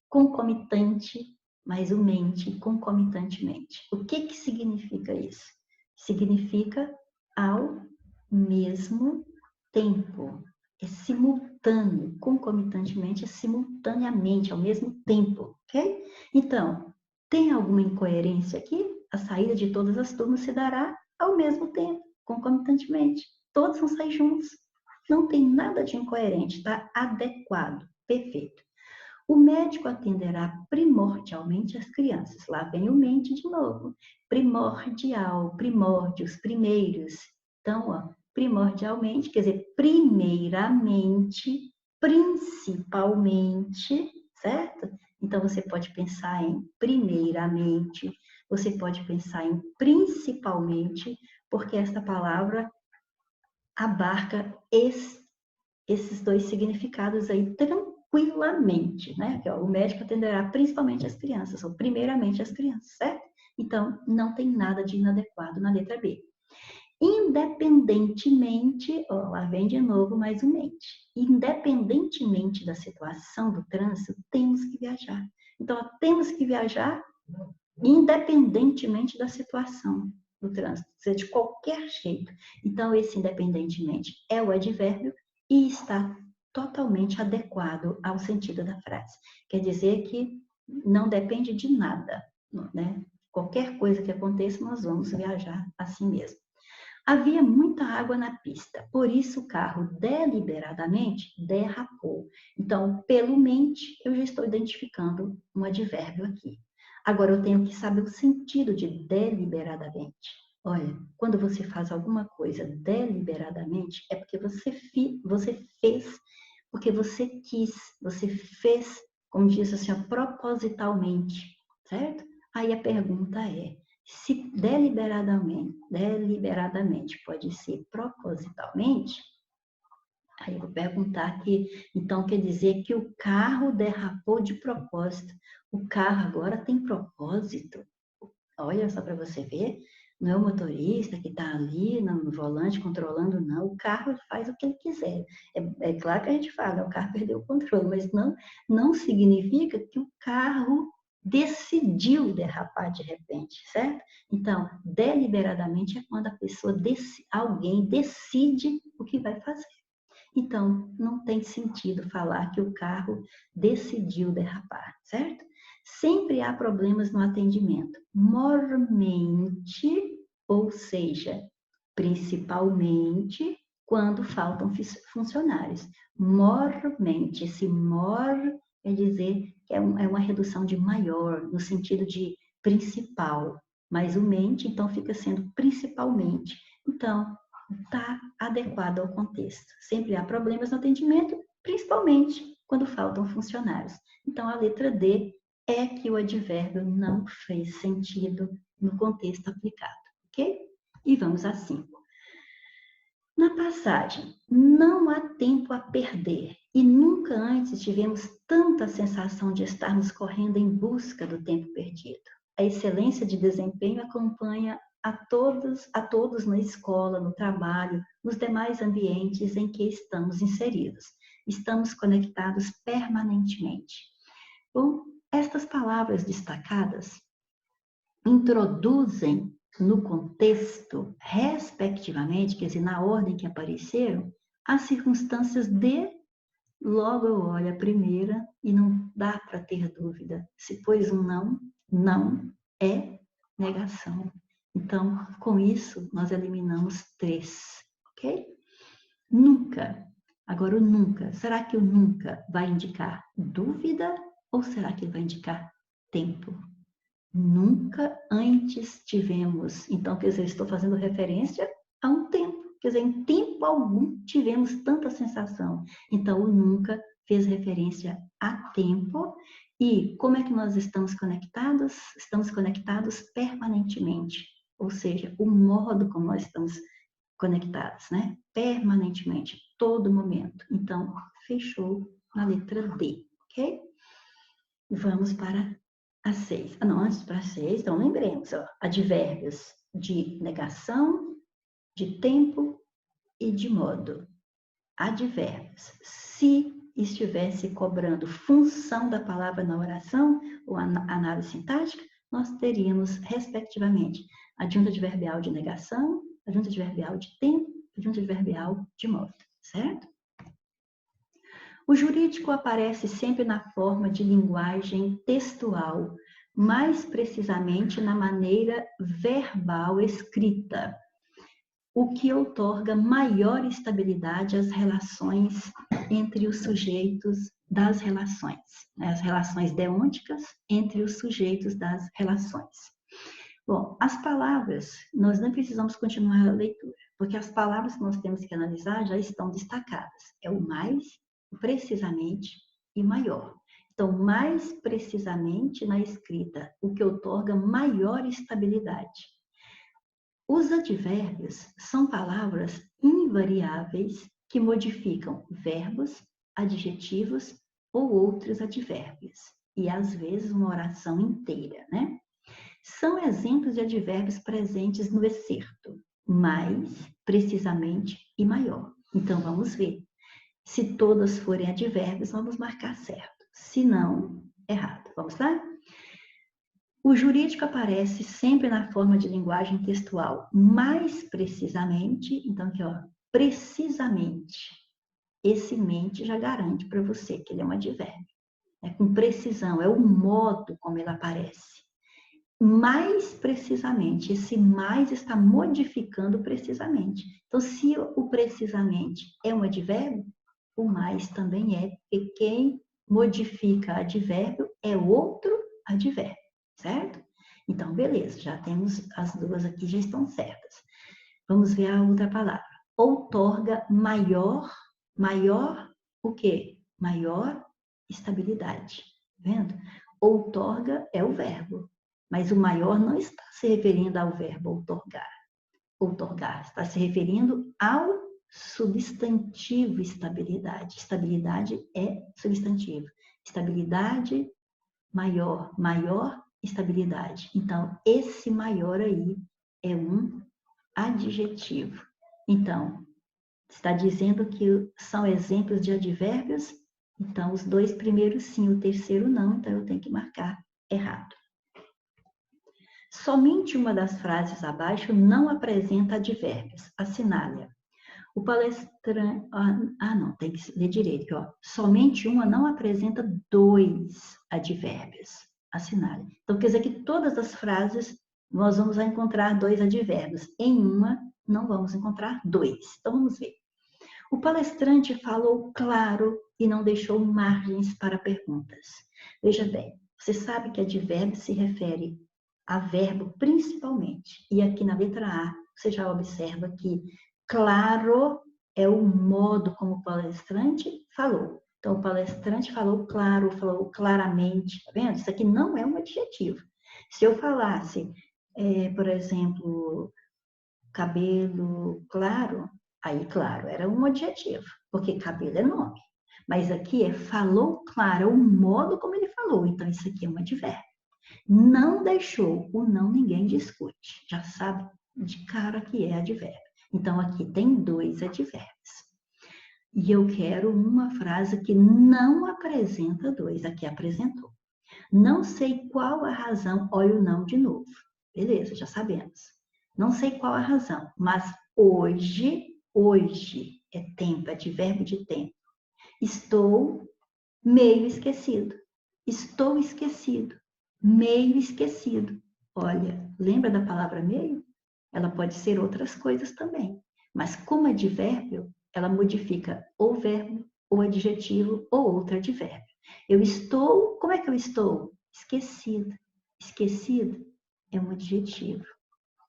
Concomitante mais o mente concomitantemente. O que que significa isso? Significa ao mesmo tempo. É simultâneo, concomitantemente, é simultaneamente, ao mesmo tempo, ok? Então, tem alguma incoerência aqui? A saída de todas as turmas se dará ao mesmo tempo, concomitantemente. Todos vão sair juntos. Não tem nada de incoerente, está adequado, perfeito. O médico atenderá primordialmente as crianças. Lá vem o mente de novo. Primordial, primórdios, primeiros. Então, ó, primordialmente, quer dizer, primeiramente, principalmente, certo? Então, você pode pensar em primeiramente, você pode pensar em principalmente, porque essa palavra abarca esses dois significados aí tranquilamente, né? Que, ó, o médico atenderá principalmente as crianças, ou primeiramente as crianças, certo? Então, não tem nada de inadequado na letra B. Independentemente, ó, lá vem de novo mais um mente. Independentemente da situação do trânsito, temos que viajar. Então, ó, temos que viajar independentemente da situação do trânsito, seja de qualquer jeito. Então, esse independentemente é o advérbio e está totalmente adequado ao sentido da frase. Quer dizer que não depende de nada, né? Qualquer coisa que aconteça, nós vamos viajar assim mesmo. Havia muita água na pista, por isso o carro deliberadamente derrapou. Então, pelo mente, eu já estou identificando um advérbio aqui. Agora, eu tenho que saber o sentido de deliberadamente. Olha, quando você faz alguma coisa deliberadamente, é porque você fez, porque você quis, você fez, como diz assim, propositalmente, certo? Aí a pergunta é, se deliberadamente pode ser propositalmente, aí eu vou perguntar aqui, então quer dizer que o carro derrapou de propósito. O carro agora tem propósito. Olha só para você ver, não é o motorista que está ali no volante controlando, não. O carro faz o que ele quiser. É claro que a gente fala, o carro perdeu o controle, mas não significa que o carro decidiu derrapar de repente, certo? Então, deliberadamente é quando alguém decide o que vai fazer. Então, não tem sentido falar que o carro decidiu derrapar, certo? Sempre há problemas no atendimento, mormente, ou seja, principalmente quando faltam funcionários. Mormente, esse mor quer dizer que é uma redução de maior, no sentido de principal, mas o mente, então, fica sendo principalmente. Então, está adequado ao contexto. Sempre há problemas no atendimento, principalmente quando faltam funcionários. Então, a letra D é que o advérbio não fez sentido no contexto aplicado, ok? E vamos a 5. Na passagem, não há tempo a perder e nunca antes tivemos tanta sensação de estarmos correndo em busca do tempo perdido. A excelência de desempenho acompanha a todos na escola, no trabalho, nos demais ambientes em que estamos inseridos. Estamos conectados permanentemente. Bom, estas palavras destacadas introduzem no contexto, respectivamente, quer dizer, na ordem que apareceram, as circunstâncias de, logo eu olho a primeira e não dá para ter dúvida. Se pôs um não é negação. Então, com isso, nós eliminamos 3, ok? Nunca. Agora, o nunca. Será que o nunca vai indicar dúvida ou será que vai indicar tempo? Nunca antes tivemos. Então, quer dizer, estou fazendo referência a um tempo. Quer dizer, em tempo algum tivemos tanta sensação. Então, o nunca fez referência a tempo. E como é que nós estamos conectados? Estamos conectados permanentemente. Ou seja, o modo como nós estamos conectados, né? Permanentemente, todo momento. Então, fechou na letra D, ok? Vamos para a 6. Não, antes para a 6, então lembremos, ó, advérbios de negação, de tempo e de modo. Advérbios. Se estivesse cobrando função da palavra na oração ou análise sintática, nós teríamos, respectivamente, adjunto adverbial de negação, adjunto adverbial de tempo, adjunto adverbial de modo, certo? O jurídico aparece sempre na forma de linguagem textual, mais precisamente na maneira verbal escrita, o que outorga maior estabilidade às relações entre os sujeitos das relações, né? As relações deônticas entre os sujeitos das relações. Bom, as palavras, nós não precisamos continuar a leitura, porque as palavras que nós temos que analisar já estão destacadas. É o mais, o precisamente e maior. Então, mais precisamente na escrita, o que outorga maior estabilidade. Os advérbios são palavras invariáveis que modificam verbos, adjetivos ou outros advérbios, e às vezes uma oração inteira, né? São exemplos de advérbios presentes no excerto, mais, precisamente e maior. Então, vamos ver. Se todas forem advérbios, vamos marcar certo. Se não, errado. Vamos lá? O jurídico aparece sempre na forma de linguagem textual, mais precisamente, então aqui ó, precisamente. Esse mente já garante para você que ele é um advérbio. É com precisão, é o modo como ele aparece. Mais precisamente, esse mais está modificando precisamente. Então, se o precisamente é um advérbio, o mais também é, porque quem modifica advérbio é outro advérbio. Certo? Então, beleza, já temos as duas aqui, já estão certas. Vamos ver a outra palavra. Outorga maior o quê? Maior estabilidade. Tá vendo? Outorga é o verbo, mas o maior não está se referindo ao verbo outorgar. Outorgar está se referindo ao substantivo estabilidade. Estabilidade é substantivo. Estabilidade, maior estabilidade. Então, esse maior aí é um adjetivo. Então, está dizendo que são exemplos de advérbios? Então, os dois primeiros sim, o terceiro não, então eu tenho que marcar errado. Somente uma das frases abaixo não apresenta advérbios. Assinale-a. O palestrante... não, tem que ler direito. Ó. Somente uma não apresenta dois advérbios. Assinale. Então, quer dizer que todas as frases nós vamos encontrar dois advérbios. Em uma, não vamos encontrar dois. Então, vamos ver. O palestrante falou claro e não deixou margens para perguntas. Veja bem, você sabe que advérbio se refere a verbo principalmente. E aqui na letra A, você já observa que claro é o modo como o palestrante falou. Então, o palestrante falou claro, falou claramente, tá vendo? Isso aqui não é um adjetivo. Se eu falasse, por exemplo, cabelo claro, aí claro, era um adjetivo, porque cabelo é nome. Mas aqui falou claro, é o modo como ele falou. Então, isso aqui é um advérbio. Não deixou, o não ninguém discute. Já sabe de cara que é advérbio. Então, aqui tem dois advérbios. E eu quero uma frase que não apresenta dois. Aqui apresentou. Não sei qual a razão. Olha o não de novo. Beleza, já sabemos. Não sei qual a razão, mas hoje é tempo, advérbio de tempo. Estou meio esquecido. Estou esquecido. Meio esquecido. Olha, lembra da palavra meio? Ela pode ser outras coisas também. Mas como advérbio, ela modifica ou verbo, ou adjetivo, ou outro advérbio. Eu estou, como é que eu estou? Esquecido. Esquecido é um adjetivo.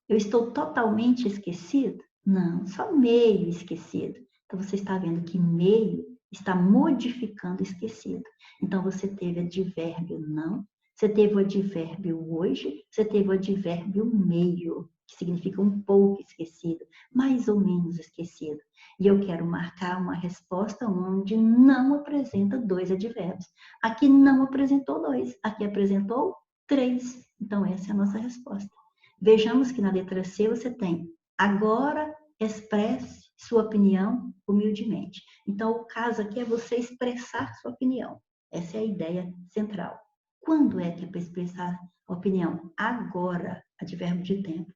Eu estou totalmente esquecido? Não, só meio esquecido. Então, você está vendo que meio está modificando esquecido. Então, você teve advérbio não, você teve o advérbio hoje, você teve o advérbio meio, que significa um pouco esquecido, mais ou menos esquecido. E eu quero marcar uma resposta onde não apresenta dois advérbios. Aqui não apresentou dois, aqui apresentou três. Então, essa é a nossa resposta. Vejamos que na letra C você tem agora expresse sua opinião humildemente. Então, o caso aqui é você expressar sua opinião. Essa é a ideia central. Quando é que é para expressar a opinião? Agora, advérbio de tempo.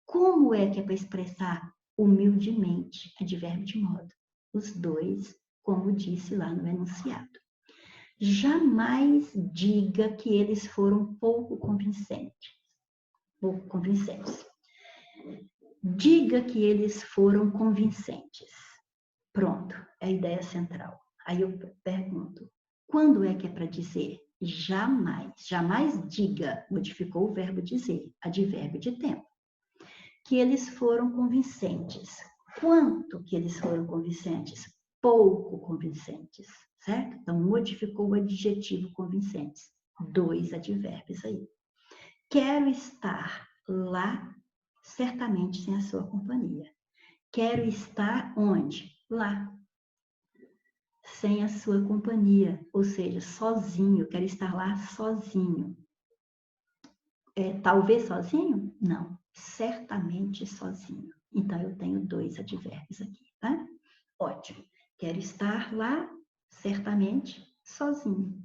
Como é que é para expressar humildemente, advérbio de modo? Os dois, como disse lá no enunciado. Jamais diga que eles foram pouco convincentes. Pouco convincentes. Diga que eles foram convincentes. Pronto, é a ideia central. Aí eu pergunto, quando é que é para dizer? Jamais. Jamais diga, modificou o verbo dizer, advérbio de tempo. Que eles foram convincentes. Quanto que eles foram convincentes? Pouco convincentes, certo? Então, modificou o adjetivo convincentes. 2 advérbios aí. Quero estar lá, certamente sem a sua companhia. Quero estar onde? Lá. Sem a sua companhia, ou seja, sozinho. Quero estar lá sozinho. Talvez sozinho? Não. Certamente sozinho. Então, eu tenho 2 advérbios aqui, tá? Ótimo. Quero estar lá, certamente, sozinho.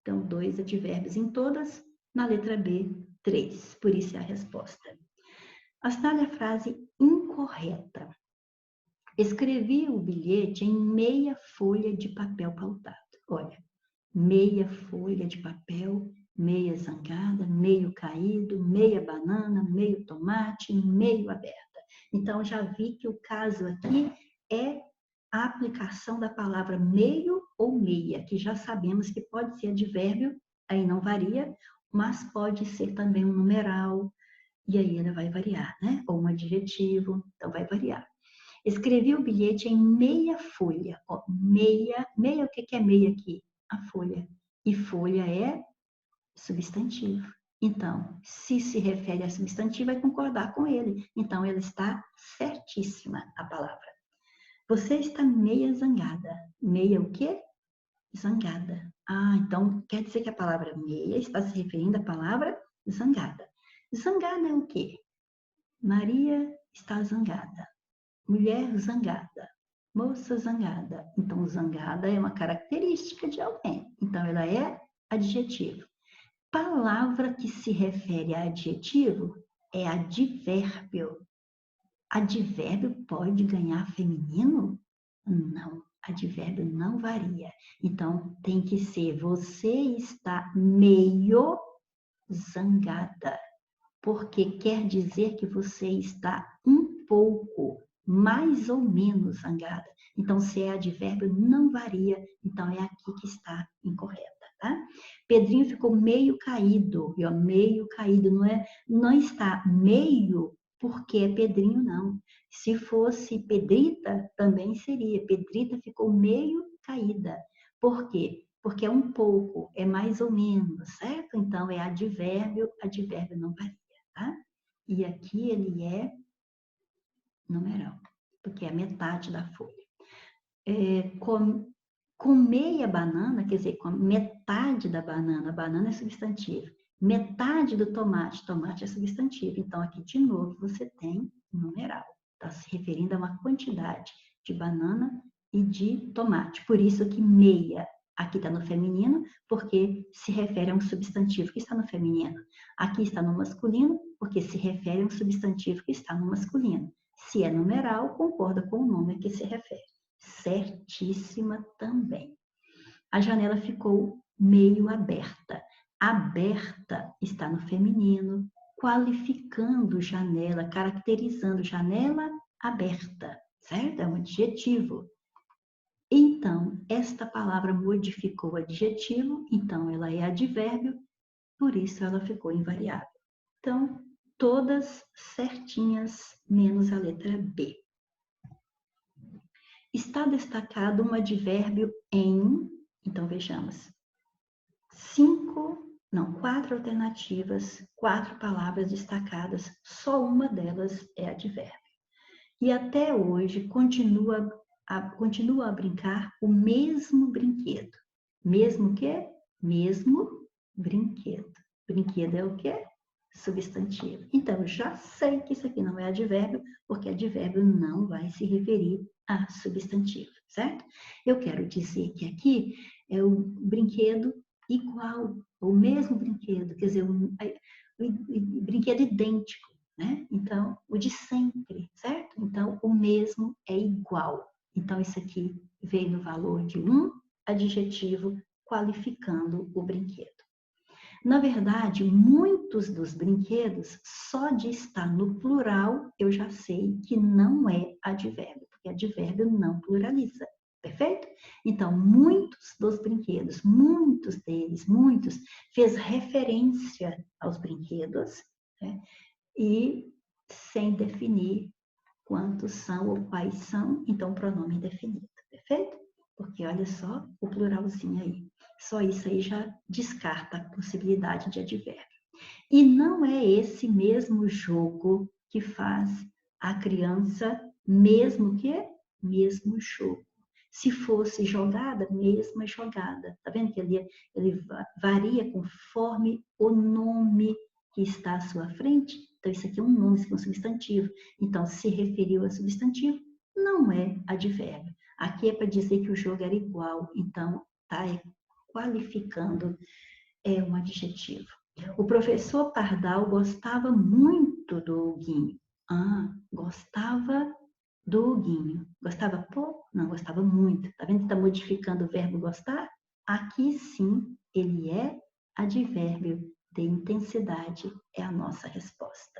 Então, 2 advérbios em todas. Na letra B, 3. Por isso é a resposta. Assinale a frase incorreta. Escrevi o bilhete em meia folha de papel pautado. Olha, meia folha de papel, meia zangada, meio caído, meia banana, meio tomate, meio aberta. Então, já vi que o caso aqui é a aplicação da palavra meio ou meia, que já sabemos que pode ser advérbio, aí não varia, mas pode ser também um numeral, e aí ele vai variar, né? Ou um adjetivo, então vai variar. Escrevi o bilhete em meia folha. Ó, meia, o que é meia aqui? A folha. E folha é substantivo. Então, se refere a substantivo, vai concordar com ele. Então, ela está certíssima, a palavra. Você está meia zangada. Meia o quê? Zangada. Ah, então quer dizer que a palavra meia está se referindo à palavra zangada. Zangada é o quê? Maria está zangada. Mulher zangada. Moça zangada. Então, zangada é uma característica de alguém. Então, ela é adjetivo. Palavra que se refere a adjetivo é advérbio. Advérbio pode ganhar feminino? Não, advérbio não varia. Então, tem que ser você está meio zangada, porque quer dizer que você está um pouco, mais ou menos zangada. Então, se é advérbio, não varia. Então, é aqui que está incorreta, tá? Pedrinho ficou meio caído. E, ó, meio caído não está meio porque é Pedrinho, não. Se fosse Pedrita, também seria. Pedrita ficou meio caída. Por quê? Porque é um pouco, é mais ou menos, certo? Então, é advérbio não varia, tá? E aqui ele é numeral, porque é a metade da folha. Com meia banana, quer dizer, com metade da banana, banana é substantivo. Metade do tomate, tomate é substantivo. Então, aqui de novo você tem numeral. Está se referindo a uma quantidade de banana e de tomate. Por isso que meia aqui está no feminino, porque se refere a um substantivo que está no feminino. Aqui está no masculino, porque se refere a um substantivo que está no masculino. Se é numeral, concorda com o nome a que se refere. Certíssima também. A janela ficou meio aberta. Aberta está no feminino, qualificando janela, caracterizando janela aberta, certo? É um adjetivo. Então, esta palavra modificou o adjetivo, então ela é advérbio, por isso ela ficou invariável. Então, todas certinhas, menos a letra B. Está destacado um advérbio em, então vejamos, 4 alternativas, 4 palavras destacadas, só uma delas é advérbio. E até hoje continua a brincar o mesmo brinquedo. Mesmo o quê? Mesmo brinquedo. Brinquedo é o quê? substantivo. Então, eu já sei que isso aqui não é advérbio, porque advérbio não vai se referir a substantivo, certo? Eu quero dizer que aqui é o brinquedo igual, o mesmo brinquedo, quer dizer, o brinquedo idêntico, né? Então, o de sempre, certo? Então, o mesmo é igual. Então, isso aqui veio no valor de um adjetivo qualificando o brinquedo. Na verdade, muitos dos brinquedos, só de estar no plural, eu já sei que não é advérbio, porque advérbio não pluraliza, perfeito? Então, muitos dos brinquedos, muitos deles, muitos, fez referência aos brinquedos, né? E sem definir quantos são ou quais são, então pronome indefinido, perfeito? Porque olha só o pluralzinho aí. Só isso aí já descarta a possibilidade de advérbio. E não é esse mesmo jogo que faz a criança mesmo jogo. Se fosse jogada, mesma jogada. Tá vendo que ele varia conforme o nome que está à sua frente? Então, isso aqui é um nome, isso aqui é um substantivo. Então, se referiu a substantivo, não é advérbio. Aqui é para dizer que o jogo era igual. Então, está qualificando um adjetivo. O professor Pardal gostava muito do Huguinho. Gostava do Huguinho. Gostava pouco? Não, gostava muito. Tá vendo que está modificando o verbo gostar? Aqui sim, ele é advérbio de intensidade, é a nossa resposta.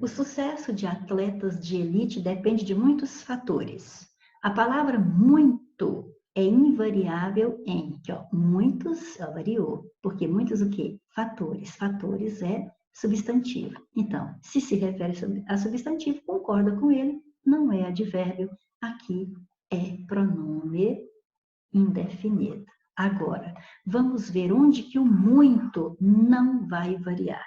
O sucesso de atletas de elite depende de muitos fatores. A palavra muito é invariável em, aqui, ó, muitos, variou, porque muitos o quê? Fatores. Fatores é substantivo. Então, se refere a substantivo, concorda com ele, não é advérbio, aqui é pronome indefinido. Agora, vamos ver onde que o muito não vai variar.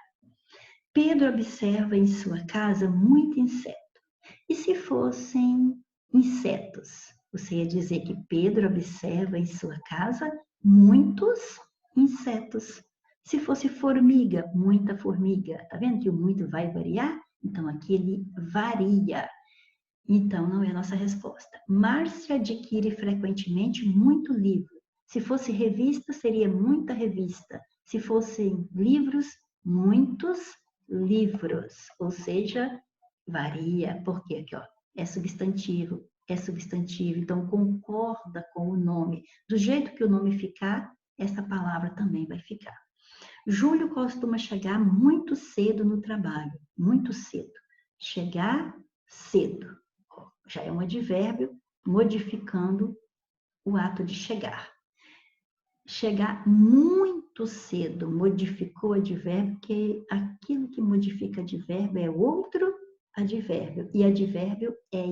Pedro observa em sua casa muito inseto. E se fossem insetos? Você ia dizer que Pedro observa em sua casa muitos insetos. Se fosse formiga, muita formiga. Tá vendo que o muito vai variar? Então, aqui ele varia. Então, não é a nossa resposta. Márcia adquire frequentemente muito livro. Se fosse revista, seria muita revista. Se fossem livros, muitos livros. Ou seja, varia, porque aqui, ó, é substantivo. Então concorda com o nome. Do jeito que o nome ficar, essa palavra também vai ficar. Júlio costuma chegar muito cedo no trabalho, muito cedo. Chegar cedo. Já é um advérbio modificando o ato de chegar. Chegar muito cedo modificou advérbio, porque aquilo que modifica advérbio é outro advérbio. E advérbio é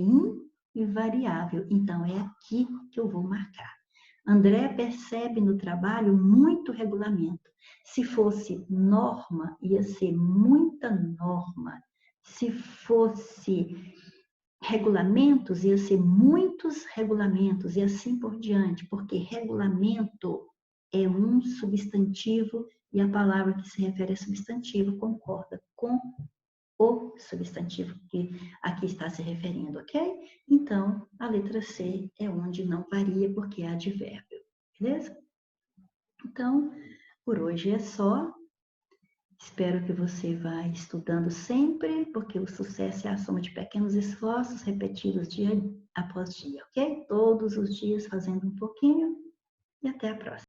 invariável. Então, é aqui que eu vou marcar. André percebe no trabalho muito regulamento. Se fosse norma, ia ser muita norma. Se fosse regulamentos, ia ser muitos regulamentos e assim por diante, porque regulamento é um substantivo e a palavra que se refere a substantivo concorda com o substantivo que aqui está se referindo, ok? Então, a letra C é onde não varia porque é advérbio, beleza? Então, por hoje é só. Espero que você vá estudando sempre, porque o sucesso é a soma de pequenos esforços repetidos dia após dia, ok? Todos os dias fazendo um pouquinho e até a próxima.